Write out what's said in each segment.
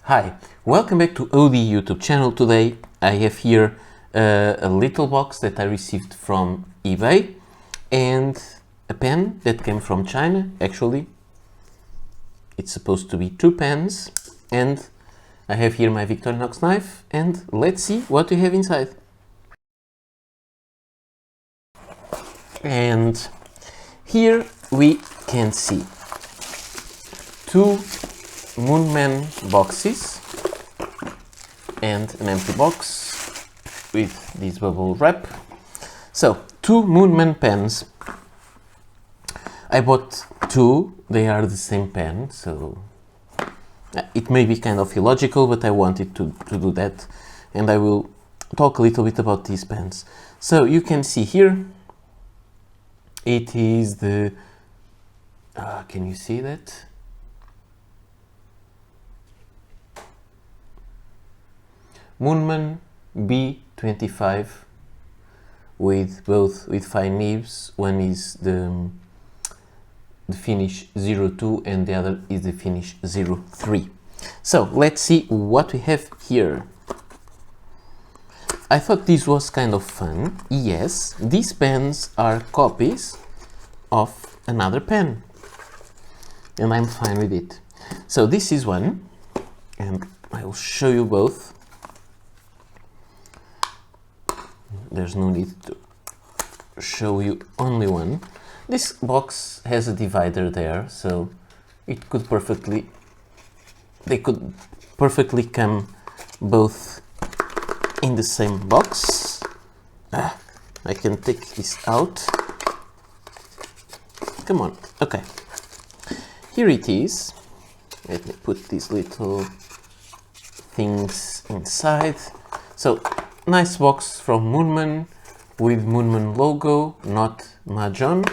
Hi, welcome back to OD YouTube channel. Today I have here a little box that I received from eBay and a pen that came from China. Actually, it's supposed to be 2 pens, and I have here my Victorinox knife, and let's see what we have inside. And here we can see 2 Moonman boxes and an empty box with this bubble wrap. So 2 Moonman pens. I bought 2, they are the same pen, so it may be kind of illogical, but I wanted to do that, and I will talk a little bit about these pens. So you can see here, it is the, can you see that? Moonman B25 with fine nibs. One is the finish 02 and the other is the finish 03. So let's see what we have here. I thought this was kind of fun. Yes, these pens are copies of another pen, and I'm fine with it. So this is one, and I will show you both. There's no need to show you only one. This box has a divider there, so it could perfectly, they could perfectly come both in the same box. I can take this out. Come on, okay. Here it is. Let me put these little things inside. So, nice box from Moonman with Moonman logo, not Mahjong.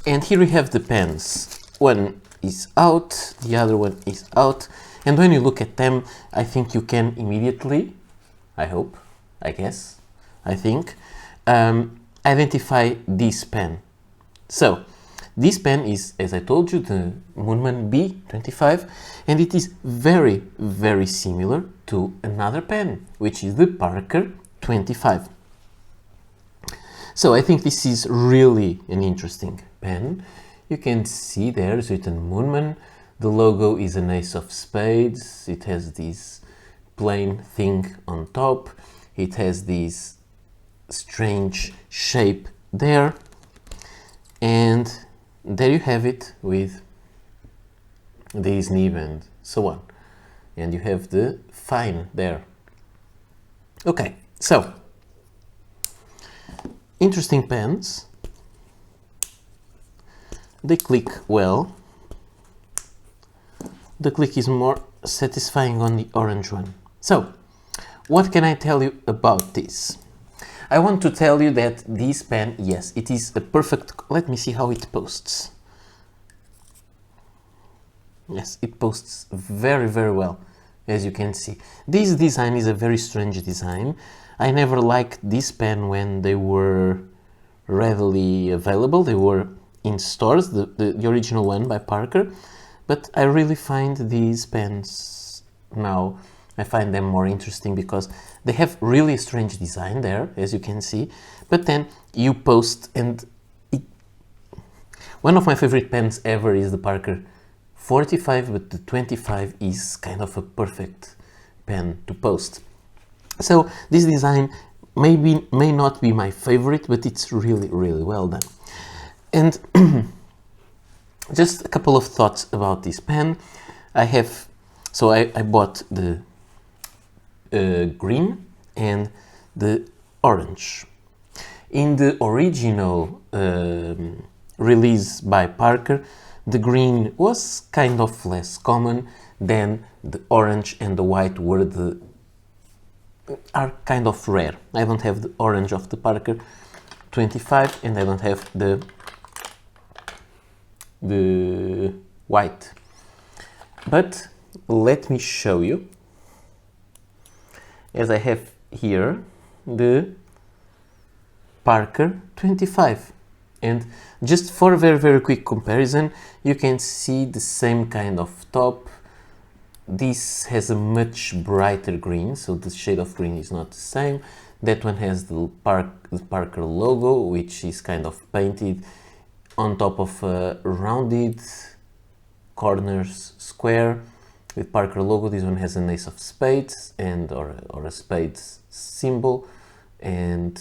And here we have the pens. One is out, the other one is out. And when you look at them, I think you can immediately, I hope, I guess, I think, identify this pen. So, this pen is, as I told you, the Moonman B25, and it is very, very similar to another pen, which is the Parker 25. So I think this is really an interesting pen. You can see there's written Moonman. The logo is an ace of spades. It has this plain thing on top. It has this strange shape there. And there you have it with this nib and so on. And you have the fine there. Okay, so interesting pens. They click well. The click is more satisfying on the orange one. So, what can I tell you about this? I want to tell you that this pen, yes, it is a perfect... Let me see how it posts. Yes, it posts very, very well, as you can see. This design is a very strange design. I never liked this pen when they were readily available. They were in stores, the original one by Parker. But I really find these pens now, I find them more interesting because they have really strange design there, as you can see. But then you post, and one of my favorite pens ever is the Parker 45, but the 25 is kind of a perfect pen to post. So this design may not be my favorite, but it's really, really well done. And just a couple of thoughts about this pen. I bought the green and the orange. In the original release by Parker, the green was kind of less common than the orange and the white are kind of rare. I don't have the orange of the Parker 25 and I don't have the white. But let me show you, as I have here the Parker 25, and just for a very, very quick comparison, you can see the same kind of top, this has a much brighter green, so the shade of green is not the same. That one has the Parker logo, which is kind of painted on top of a rounded corners square with Parker logo. This one has an ace of spades and or a spades symbol, and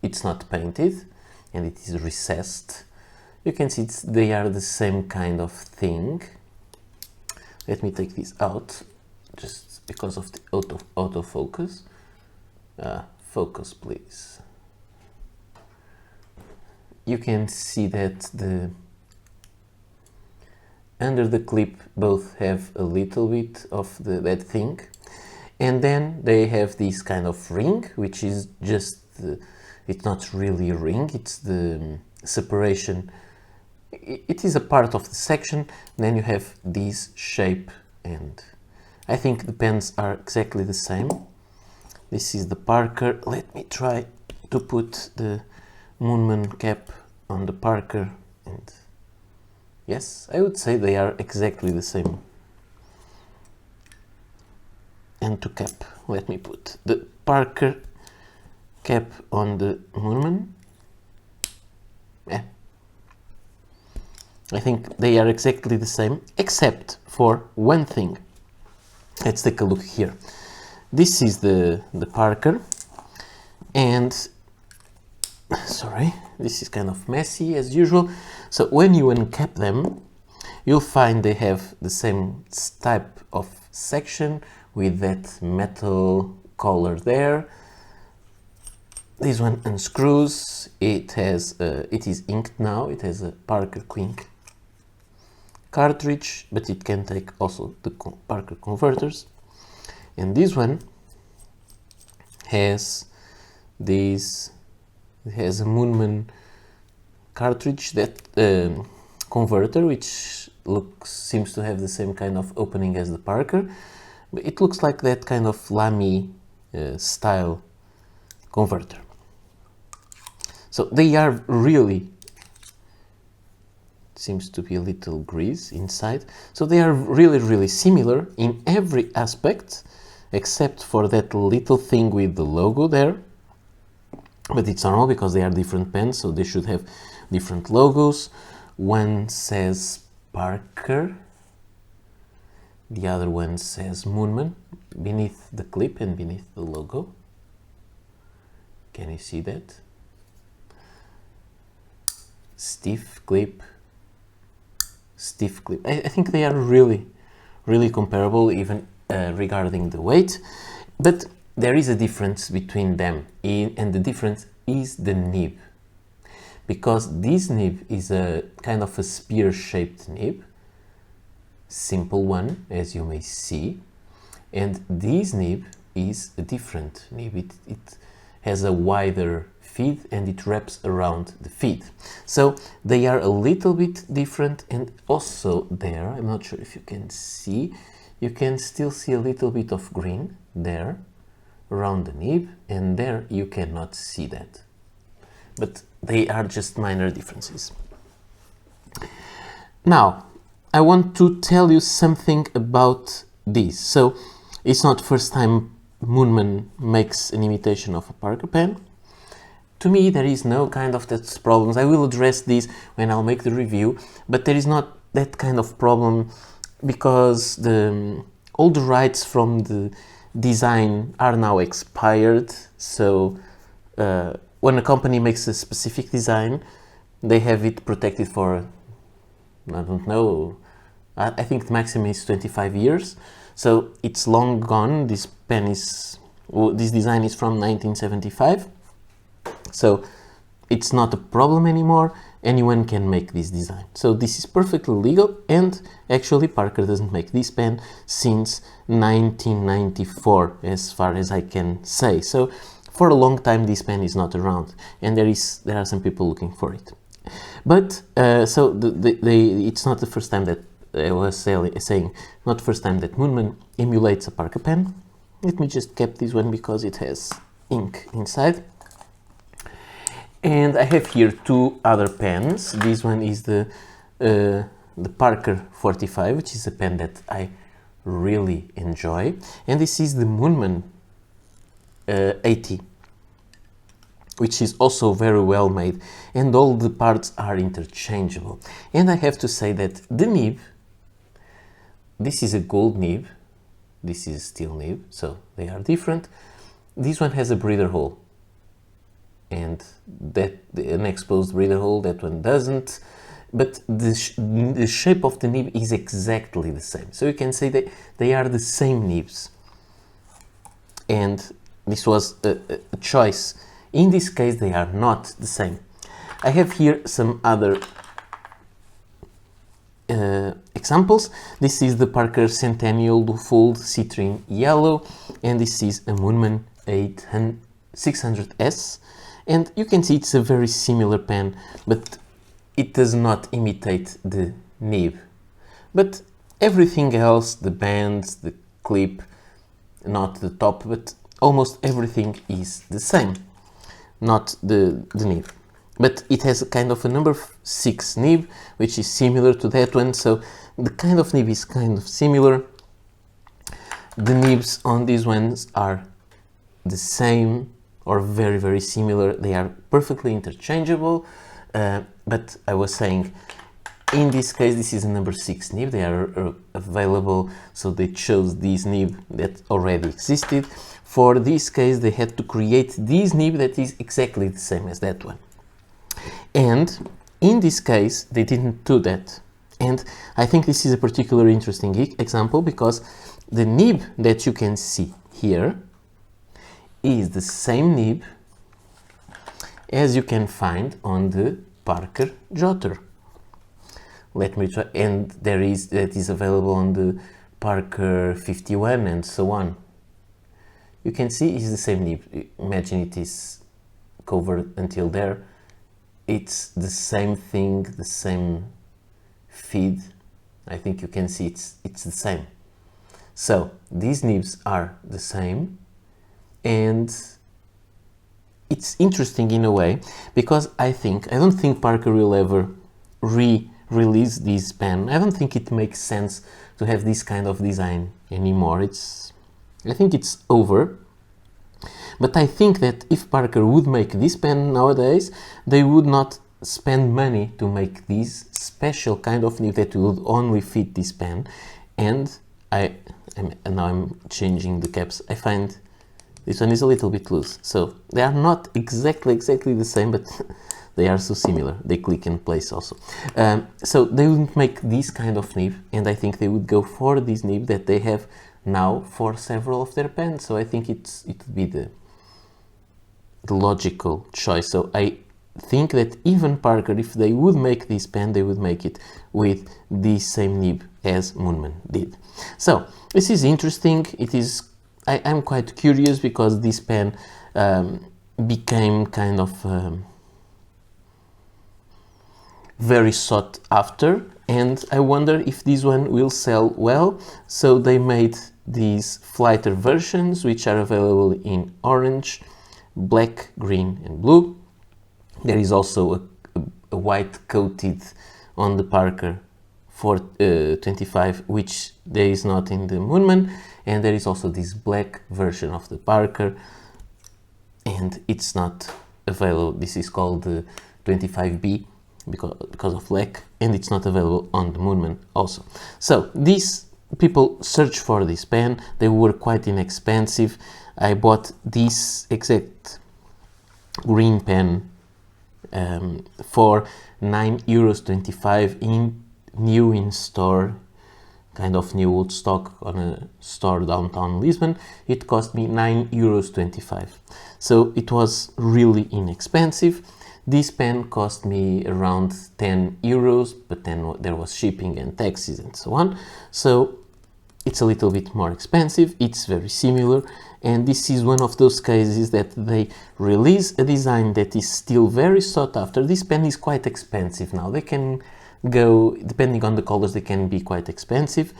it's not painted and it is recessed. You can see they are the same kind of thing. Let me take this out just because of the autofocus. Focus, please. You can see that under the clip both have a little bit of that thing, and then they have this kind of ring, which is just it's not really a ring, it's the separation. It is a part of the section. Then you have this shape, and I think the pens are exactly the same. This is the Parker. Let me try to put the Moonman cap on the Parker, and yes, I would say they are exactly the same. And to cap, let me put the Parker cap on the Moonman. Yeah, I think they are exactly the same, except for one thing. Let's take a look here. This is the Parker, and sorry, this is kind of messy as usual. So when you uncap them, you'll find they have the same type of section with that metal collar there. This one unscrews. It is inked now. It has a Parker Quink cartridge, but it can take also the Parker converters. And this one has this. It has a Moonman cartridge that converter, which seems to have the same kind of opening as the Parker, but it looks like that kind of Lamy style converter. So they are really, seems to be a little grease inside. So they are really similar in every aspect, except for that little thing with the logo there. But it's normal because they are different pens, so they should have different logos. One says Parker, the other one says Moonman beneath the clip and beneath the logo. Can you see that? Stiff clip, stiff clip. I think they are really comparable, even regarding the weight, but there is a difference between them, and the difference is the nib, because this nib is a kind of a spear-shaped nib, simple one, as you may see, and this nib is a different nib. It has a wider feed and it wraps around the feed. So they are a little bit different, and also there, I'm not sure if you can see, you can still see a little bit of green there around the nib, and there you cannot see that. But they are just minor differences. Now, I want to tell you something about this. So it's not the first time Moonman makes an imitation of a Parker pen. To me, there is no kind of that problems. I will address this when I'll make the review, but there is not that kind of problem because all the rights from the design are now expired. So when a company makes a specific design, they have it protected for, I don't know, I think the maximum is 25 years. So it's long gone. This pen is, this design is from 1975. So it's not a problem anymore. Anyone can make this design. So this is perfectly legal, and actually Parker doesn't make this pen since 1994, as far as I can say. So for a long time this pen is not around, and there are some people looking for it. But so it's not the first time that I was saying, not the first time that Moonman emulates a Parker pen. Let me just cap this one because it has ink inside. And I have here two other pens. This one is the Parker 45, which is a pen that I really enjoy, and this is the Moonman 80, which is also very well made, and all the parts are interchangeable. And I have to say that the nib, this is a gold nib, this is steel nib, so they are different. This one has a breather hole, and that an exposed breather hole, that one doesn't, but the shape of the nib is exactly the same. So you can say that they are the same nibs, and this was a choice. In this case, they are not the same. I have here some other examples. This is the Parker Centennial Fold Citrine Yellow, and this is a Moonman 600S. And you can see it's a very similar pen, but it does not imitate the nib. But everything else, the bands, the clip, not the top, but almost everything is the same. Not the nib. But it has a kind of a number 6 nib, which is similar to that one, so the kind of nib is kind of similar. The nibs on these ones are the same or very, very similar. They are perfectly interchangeable, but I was saying, in this case, this is a number 6 nib. They are available, so they chose this nib that already existed. For this case, they had to create this nib that is exactly the same as that one. And in this case, they didn't do that. And I think this is a particularly interesting example, because the nib that you can see here is the same nib as you can find on the Parker Jotter. Let me try, and that is available on the Parker 51 and so on. You can see it's the same nib. Imagine it is covered until there. It's the same thing, the same feed. I think you can see it's the same. So these nibs are the same, and it's interesting in a way, because I don't think Parker will ever release this pen. I don't think it makes sense to have this kind of design anymore. I think it's over. But I think that if Parker would make this pen nowadays, they would not spend money to make this special kind of nib that would only fit this pen. And now I'm changing the caps. I find this one is a little bit loose. So they are not exactly the same, but they are so similar. They click in place also. So they wouldn't make this kind of nib, and I think they would go for this nib that they have now for several of their pens. So I think it would be the logical choice. So I think that even Parker, if they would make this pen, they would make it with the same nib as Moonman did. So this is interesting. I'm quite curious, because this pen became kind of very sought after, and I wonder if this one will sell well. So they made these flighter versions, which are available in orange, black, green and blue. There is also a white coated on the Parker 425, which there is not in the Moonman, and there is also this black version of the Parker, and it's not available. This is called the 25B because of black, and it's not available on the Moonman also. So these people search for this pen. They were quite inexpensive. I bought this exact green pen for €9.25 new in store, kind of new old stock on a store downtown Lisbon. It cost me €9.25. So it was really inexpensive. This pen cost me around €10, but then there was shipping and taxes and so on. So it's a little bit more expensive. It's very similar, and this is one of those cases that they release a design that is still very sought after. This pen is quite expensive now. They can go, depending on the colors, they can be quite expensive,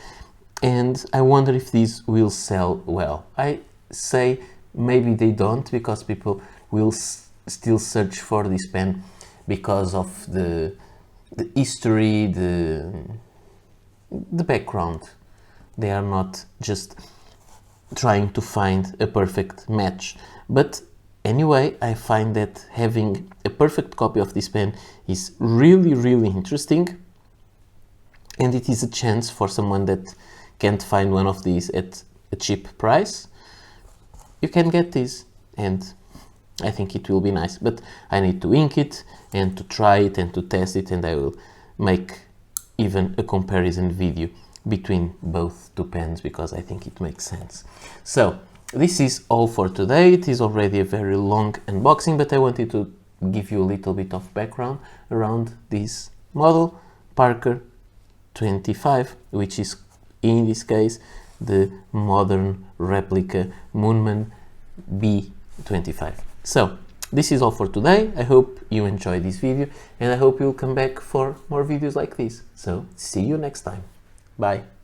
and I wonder if these will sell well. I say maybe they don't, because people will still search for this pen because of the history, the background They are not just trying to find a perfect match. But anyway, I find that having a perfect copy of this pen is really, really interesting. And it is a chance for someone that can't find one of these at a cheap price. You can get this, and I think it will be nice. But I need to ink it and to try it and to test it, and I will make even a comparison video between both two pens because I think it makes sense. So this is all for today. It is already a very long unboxing, but I wanted to give you a little bit of background around this model, Parker 25, which is in this case the modern replica Moonman B25. So this is all for today. I hope you enjoyed this video, and I hope you'll come back for more videos like this. So see you next time. Bye.